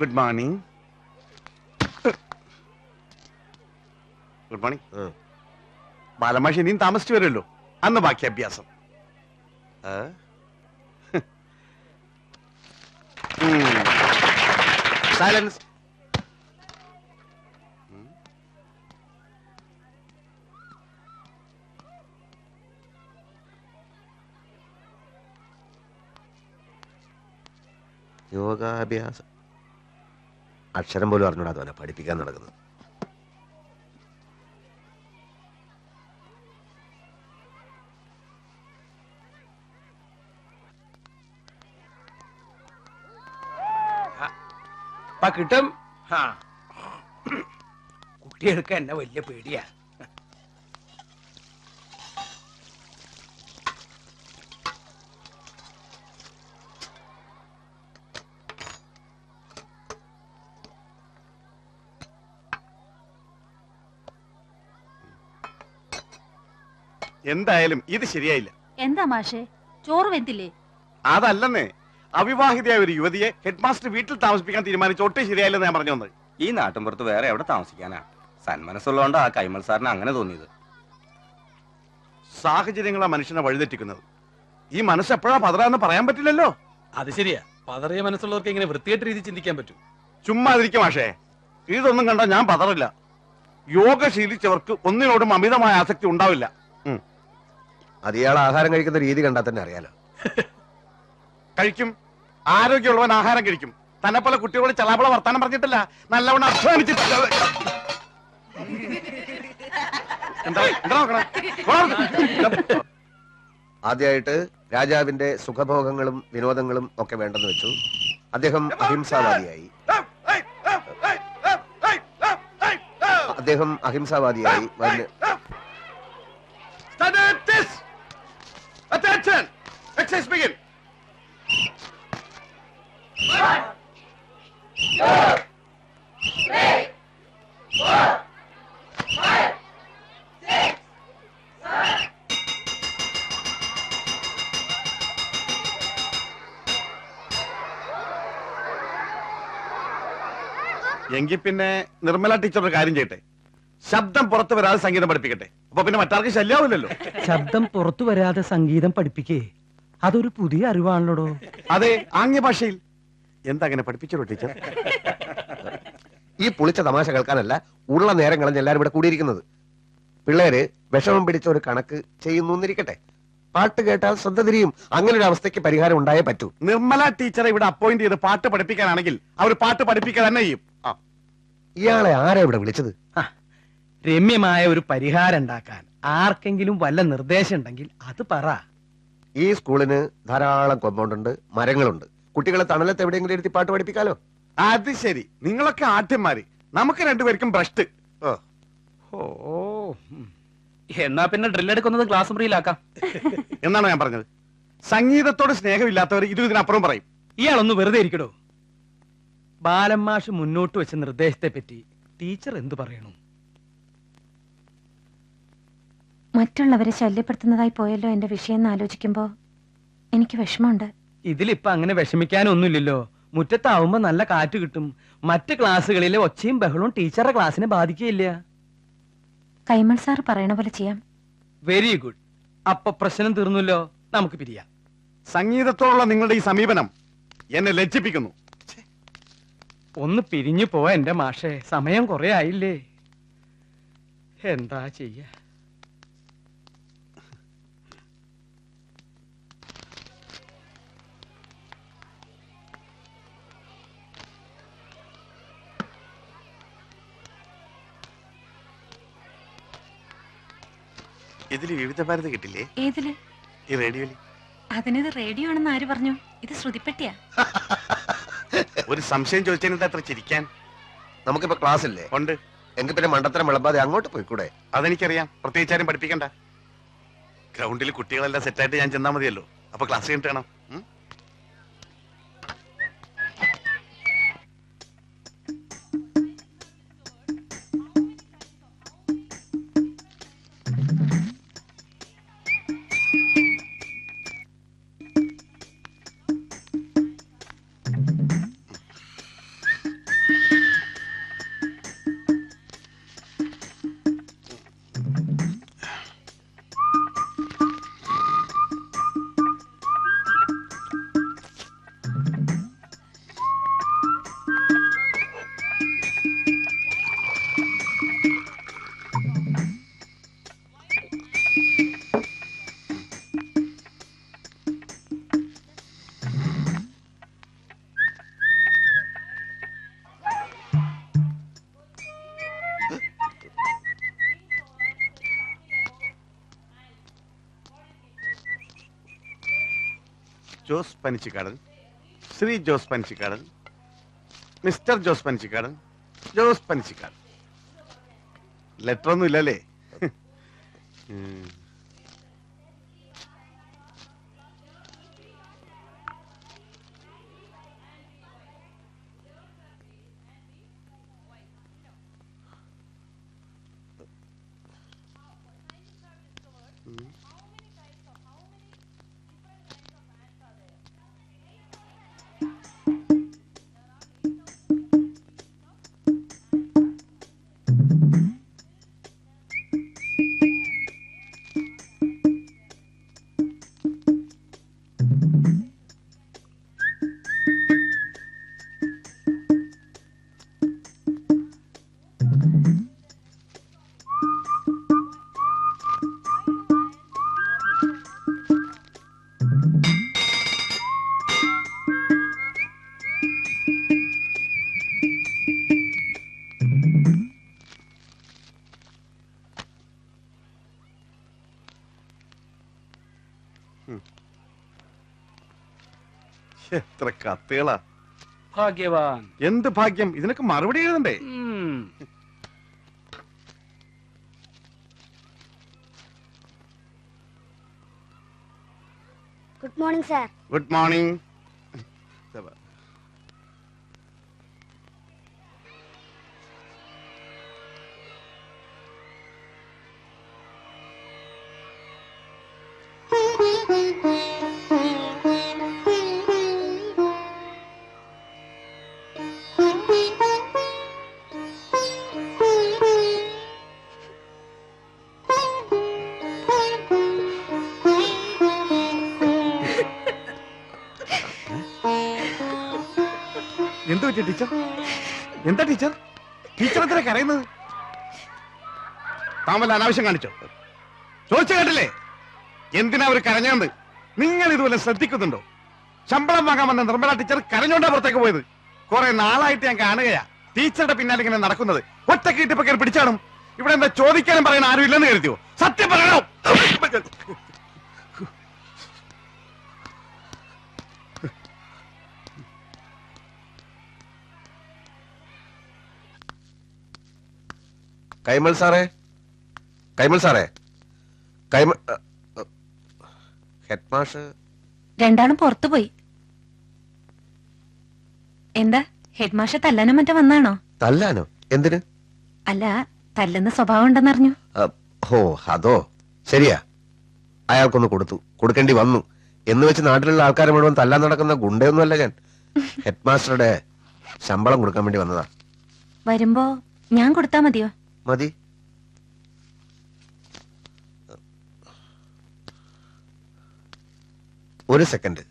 Good morning. Good morning. ബാലമാഷി ഇനിയും താമസിച്ചു വരുമല്ലോ, അന്ന് ബാക്കി അഭ്യാസം. സൈലൻസ്. യോഗാഭ്യാസം അക്ഷരം പോലും അറിഞ്ഞൂടാ അവനെ പഠിപ്പിക്കാൻ നടക്കുന്നത്. കിട്ടും. കുട്ടികൾക്ക് എന്നെ വലിയ പേടിയാ. എന്തായാലും ഇത് ശരിയായില്ല. എന്താ മാഷേ, ചോറ് വെന്തില്ലേ? അതല്ലെന്നേ, അവിവാഹിതയായ ഒരു യുവതിയെ ഹെഡ് മാസ്റ്റർ വീട്ടിൽ താമസിപ്പിക്കാൻ തീരുമാനിച്ച ഒട്ടും ശരിയായില്ലെന്ന് ഞാൻ പറഞ്ഞു വന്നത്. ഈ നാട്ടിൻപുറത്ത് വേറെ എവിടെ താമസിക്കാനാ? സന്മനസ്സുള്ളതുകൊണ്ട് ആ കൈമൾ സാറിന് അങ്ങനെ തോന്നിയത്. സാഹചര്യങ്ങളാ മനുഷ്യനെ വഴിതെറ്റിക്കുന്നത്. ഈ മനസ്സ് എപ്പോഴാ പതറാന്ന് പറയാൻ പറ്റില്ലല്ലോ. അത് ശരിയാ, പതറിയ മനസ്സുള്ളവർക്ക് ഇങ്ങനെ വൃത്തികെട്ട രീതി ചിന്തിക്കാൻ പറ്റും. ചുമ്മാ ഇരിക്കും മാഷേ, ഇതൊന്നും കണ്ടാ ഞാൻ പതറില്ല. യോഗ ശീലിച്ചവർക്ക് ഒന്നിനോടും അമിതമായ ആസക്തി ഉണ്ടാവില്ല. അത് ഇയാൾ ആഹാരം കഴിക്കുന്ന രീതി കണ്ടാൽ തന്നെ അറിയാലോ. കഴിക്കും, ആരോഗ്യമുള്ളവൻ ആഹാരം കഴിക്കും. തന്നെ പോലെ കുട്ടികളോട് ചലാപള വർത്താനം പറഞ്ഞിട്ടില്ല, നല്ലവണ്ണം അധ്വാനിച്ചിട്ടില്ല. ആദ്യമായിട്ട് രാജാവിന്റെ സുഖഭോഗങ്ങളും വിനോദങ്ങളും ഒക്കെ വേണ്ടെന്ന് വെച്ചു. അദ്ദേഹം അഹിംസാവാദിയായി. Attention! Exercise begin! 1, 2, 3, 4, 5, 6, 7. എങ്കിൽ പിന്നെ നിർമ്മല ടീച്ചർ ഒരു കാര്യം ചെയ്യട്ടെ, ശബ്ദം പുറത്തു വരാതെ സംഗീതം പഠിപ്പിക്കട്ടെ. അപ്പൊ പിന്നെ മറ്റാർക്ക് ശല്യാവില്ലല്ലോ. ശബ്ദം പുറത്തു വരാതെ സംഗീതം പഠിപ്പിക്കേ, അതൊരു പുതിയ അറിവാണല്ലോ. അതെ, ആംഗ്യ ഭാഷയിൽ. എന്താ അങ്ങനെ പഠിപ്പിച്ചോ ടീച്ചർ? ഈ പുളിച്ച തമാശ കേൾക്കാനല്ല ഉള്ള നേരം കളഞ്ഞ് എല്ലാരും ഇവിടെ കൂടിയിരിക്കുന്നത്. പിള്ളേര് വിഷമം പിടിച്ച ഒരു കണക്ക് ചെയ്യുന്നിരിക്കട്ടെ. പാട്ട് കേട്ടാൽ ശ്രദ്ധ തിരിയും. അങ്ങനെ ഒരു അവസ്ഥയ്ക്ക് പരിഹാരം ഉണ്ടായേ പറ്റൂ. നിർമ്മല ടീച്ചറെ ഇവിടെ അപ്പോയിന്റ് ചെയ്ത് പാട്ട് പഠിപ്പിക്കാനാണെങ്കിൽ അവർ പാട്ട് പഠിപ്പിക്കുക തന്നെ ചെയ്യും. ഇയാളെ ആരാ ഇവിടെ വിളിച്ചത്? രമ്യമായ ഒരു പരിഹാരം ഉണ്ടാക്കാൻ ആർക്കെങ്കിലും വല്ല നിർദ്ദേശം ഉണ്ടെങ്കിൽ അത് പറ. ഈ സ്കൂളിന് ധാരാളം കോമ്പൗണ്ട് ഉണ്ട്, മരങ്ങളുണ്ട്. കുട്ടികളെ തണലത്ത് എവിടെയെങ്കിലും ഇരുത്തി പാട്ട് പഠിപ്പിക്കാലോ. അത് ശരി, നിങ്ങളൊക്കെ ആദ്യന്മാര്, നമുക്ക് രണ്ടുപേർക്കും ഭ്രഷ്ട്. എന്നാ പിന്നെ ഡ്രില്ലെടുക്കുന്നത് ക്ലാസ് മുറിയിലാക്കാം എന്നാണ് ഞാൻ പറഞ്ഞത്. സംഗീതത്തോട് സ്നേഹമില്ലാത്തവർ ഇതിനപ്പുറം പറയും. ഇയാളൊന്ന് വെറുതെ ഇരിക്കടോ. ബാലന്മാഷ് മുന്നോട്ട് വെച്ച നിർദ്ദേശത്തെ പറ്റി ടീച്ചർ എന്തു പറയണു? മറ്റുള്ളവരെ ശല്യപ്പെടുത്തുന്നതായി പോയല്ലോ എന്റെ വിഷയം ആലോചിക്കുമ്പോ എനിക്ക് വിഷമമുണ്ട്. ഇതിലിപ്പോ അങ്ങനെ വിഷമിക്കാനൊന്നുമില്ലല്ലോ. മുറ്റത്താവുമ്പോ നല്ല കാറ്റ് കിട്ടും. മറ്റ് ക്ലാസ്സുകളിലെ ഒച്ചയും ബഹളവും ടീച്ചറുടെ ക്ലാസ്സിനെ ബാധിക്കുകയില്ല. കൈമൾ സാർ പറയണ പോലെ ചെയ്യാം. Very good. അപ്പൊ പ്രശ്നം തീർന്നല്ലോ, നമുക്ക് പിരിയാം. സംഗീതത്തോടുള്ള നിങ്ങളുടെ ഈ സമീപനം എന്നെ ലജ്ജിപ്പിക്കുന്നു. ഒന്ന് പിരിഞ്ഞു പോ എന്റെ മാഷേ, സമയം കുറെ ആയില്ലേ. എന്താ ചെയ്യ? ഇതില് വിവിധ ഭാരതി കിട്ടില്ലേ? ഏതില്? ഈ റേഡിയോയില്. അതിനിത് റേഡിയോ ആണെന്ന് ആര് പറഞ്ഞു? ഇത് ശ്രുതിപ്പെട്ടിയാ. ഒരു സംശയം ചോദിച്ചതിന് അത്ര ചിരിക്കാൻ. നമുക്കിപ്പോ ക്ലാസ് ഇല്ലേ? ഉണ്ട്. എങ്കിൽ പിന്നെ മണ്ടത്തരം വിളമ്പാതെ അങ്ങോട്ട് പോയിക്കൂടെ? അതെനിക്കറിയാം, പ്രത്യേകിച്ചാരും പഠിപ്പിക്കണ്ട. ഗ്രൗണ്ടിൽ കുട്ടികളെല്ലാം സെറ്റായിട്ട് ഞാൻ ചെന്നാ മതിയല്ലോ. അപ്പൊ ക്ലാസ് കഴിഞ്ഞിട്ട് വേണം. ജോസ് പനിച്ചിക്കാടൻ, ശ്രീ ജോസ് പനിച്ചിക്കാടൻ, മിസ്റ്റർ ജോസ് പനിച്ചിക്കാടൻ, ജോസ് പനിച്ചിക്കാടൻ. ലെറ്റർ ഒന്നും ഇല്ലല്ലേ? എത്ര കത്തുകളാ! ഭാഗ്യവാൻ. എന്ത് ഭാഗ്യം! ഇതിനൊക്കെ മറുപടി എഴുതണ്ടേ? Good morning sir. Good morning. എന്ത് പറ്റി ടീച്ചർ? എന്താ ടീച്ചർ? ടീച്ചർ എന്തിനാ കരയുന്നത്? താമല്ല അനാവശ്യം കാണിച്ചോ? ചോദിച്ചു കേട്ടില്ലേ എന്തിനാ അവർ കരഞ്ഞെന്ന്? നിങ്ങൾ ഇതുപോലെ ശ്രദ്ധിക്കുന്നുണ്ടോ? ശമ്പളം വാങ്ങാൻ വന്ന നിർമ്മല ടീച്ചർ കരഞ്ഞോണ്ടാ പുറത്തേക്ക് പോയത്. കുറെ നാളായിട്ട് ഞാൻ കാണുകയാ ടീച്ചറുടെ പിന്നാലെ ഇങ്ങനെ നടക്കുന്നത്. ഒറ്റക്ക് ഇട്ടിപ്പോ കയറി പിടിച്ചാടും. ഇവിടെ എന്താ ചോദിക്കാനും പറയാൻ ആരും ഇല്ലെന്ന് കരുതിയോ? സത്യം പറയണോ? കൈമൾ സാറേ, കൈമൾ സാറേ, കൈമൾ ഹെഡ് മാഷ് രണ്ടാളും പുറത്തു പോയി. എന്താ ഹെഡ് മാഷ തല്ലാനും മറ്റോ വന്നാണോ? തല്ലാനോ? എന്തിന്? അല്ല, തല്ലുന്ന സ്വഭാവം ഉണ്ടെന്നറിഞ്ഞു. ഹോ, അതോ ശരിയാ. അയാൾക്കൊന്ന് കൊടുക്കേണ്ടി വന്നു എന്ന് വെച്ച് നാട്ടിലുള്ള ആൾക്കാരെ മുഴുവൻ തല്ലാൻ നടക്കുന്ന ഗുണ്ടയൊന്നുമല്ല ഞാൻ. ഹെഡ് മാസ്റ്ററുടെ ശമ്പളം കൊടുക്കാൻ വേണ്ടി വന്നതാ. വരുമ്പോ ഞാൻ കൊടുത്താ മതിയോ? മതി. ഒരു സെക്കൻഡ്.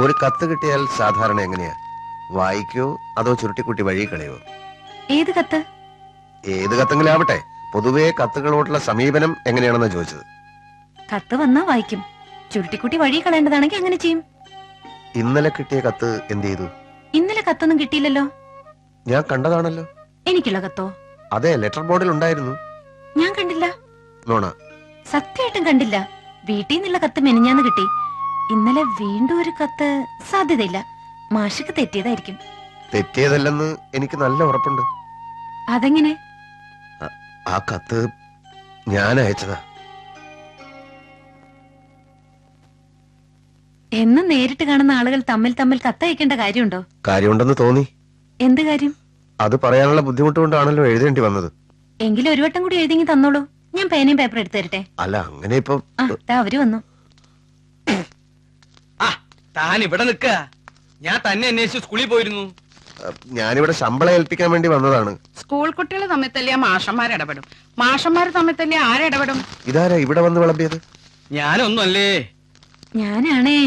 ഒരു കത്ത് കിട്ടിയാൽ സാധാരണ എങ്ങനെയാ? വായിക്കോ അതോ ചുരുട്ടിക്കുട്ടി വഴി കളയോ? ഏത് കത്ത്? ഏത് കത്തെങ്കിലും ആവട്ടെ, പൊതുവേ കത്തുകളോടുള്ള സമീപനം എങ്ങനെയാണെന്ന് ചോദിച്ചത്. കത്ത് വന്നാ വായിക്കും. ചുരുട്ടിക്കുട്ടി വഴി കളയേണ്ടതാണെങ്കിൽ അങ്ങനെ ചെയ്യും. ഇന്നലെ കിട്ടിയ കത്ത് എന്ത് ചെയ്തു? ഇന്നലെ കത്തൊന്നും കിട്ടിയില്ലല്ലോ. ഞാൻ കണ്ടതാണല്ലോ. എനിക്കുള്ള കത്തോ? അതെ, ലെറ്റർ ബോർഡിൽ ഉണ്ടായിരുന്നു. ഞാൻ കണ്ടില്ല. നോണ. സത്യമായിട്ടും കണ്ടില്ല. വീട്ടിൽ നിന്നുള്ള കത്ത് മെനിഞ്ഞാന്ന് കിട്ടി. ഇന്നലെ വീണ്ടും ഒരു കത്ത് സാധ്യതയില്ല. മാഷിക്ക് തെറ്റിയതായിരിക്കും. തെറ്റിയതല്ലെന്ന് എനിക്ക് നല്ല ഉറപ്പുണ്ട്. അതെങ്ങനെ? ആ കത്ത് ഞാൻ അയച്ചതാ. എന്നും നേരിട്ട് കാണുന്ന ആളുകൾ തമ്മിൽ തമ്മിൽ കത്തയക്കേണ്ട കാര്യമുണ്ടോ? കാര്യമുണ്ടെന്ന് തോന്നി. എന്ത് കാര്യം? അത് പറയാനുള്ള ബുദ്ധിമുട്ട് കൊണ്ടാണല്ലോ എഴുതേണ്ടി വന്നത്. എങ്കിലും ഒരു വട്ടം കൂടി എഴുതിങ്ങി തന്നോളൂ. ഞാൻ പേനയും പേപ്പർ എടുത്തു തരട്ടെ. അല്ല, അങ്ങനെ ഇപ്പൊ അവര് വന്നു. താൻ ഇവിടെ നിക്ക. ഞാൻ തന്നെ അന്വേഷിച്ച് സ്കൂളിൽ പോയിരുന്നു. ഞാനിവിടെ ശമ്പളം ഏൽപ്പിക്കാൻ വേണ്ടി വന്നതാണ്. സ്കൂൾ കുട്ടികൾ തമ്മിൽ തല്ലിയ മാഷന്മാർ ഇടപെടും. മാഷന്മാർ തമ്മിൽ തല്ലിയ ആരിടപെടും? ഇതാരാ ഇവിടെ വന്ന് വിളമ്പിയത്? ഞാനൊന്നും അല്ലേ. ഞാനാണേ.